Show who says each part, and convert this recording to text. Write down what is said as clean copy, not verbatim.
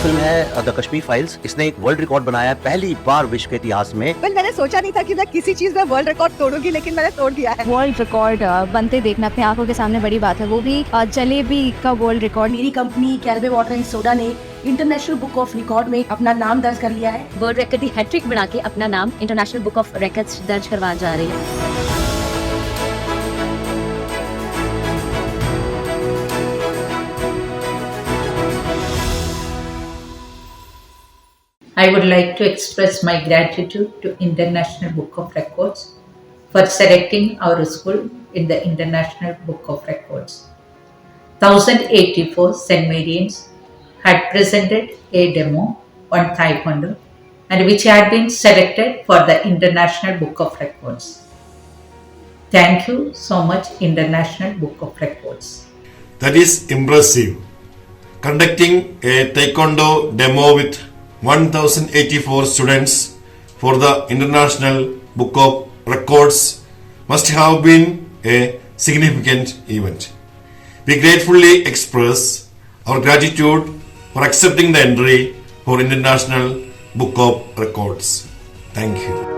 Speaker 1: Film है the Kashmir files. इसने एक वर्ल्ड रिकॉर्ड बनाया है पहली बार विश्व के इतिहास में।
Speaker 2: मैंने सोचा नहीं था कि मैं किसी चीज में वर्ल्ड रिकॉर्ड तोड़ूंगी, लेकिन मैंने तोड़ दिया है।
Speaker 3: वर्ल्ड रिकॉर्ड बनते देखना अपने आंखों के सामने बड़ी बात है, वो भी जलेबी का वर्ल्ड रिकॉर्ड।
Speaker 2: मेरी कंपनी कैलवे वाटर एंड सोडा ने इंटरनेशनल बुक ऑफ रिकॉर्ड में अपना नाम दर्ज कर लिया है।
Speaker 3: वर्ल्ड रिकॉर्ड की हैट्रिक बना के अपना नाम इंटरनेशनल बुक ऑफ रिकॉर्ड्स दर्ज करवा जा रही है।
Speaker 4: I would like to express my gratitude to International Book of Records for selecting our school in the International Book of Records. 1084 St. Marians had presented a demo on Taekwondo and which had been selected for the International Book of Records. Thank you so much, International Book of Records.
Speaker 5: That is impressive. Conducting a Taekwondo demo with 1084 students for the International Book of Records must have been a significant event. We gratefully express our gratitude for accepting the entry for International Book of Records. Thank you.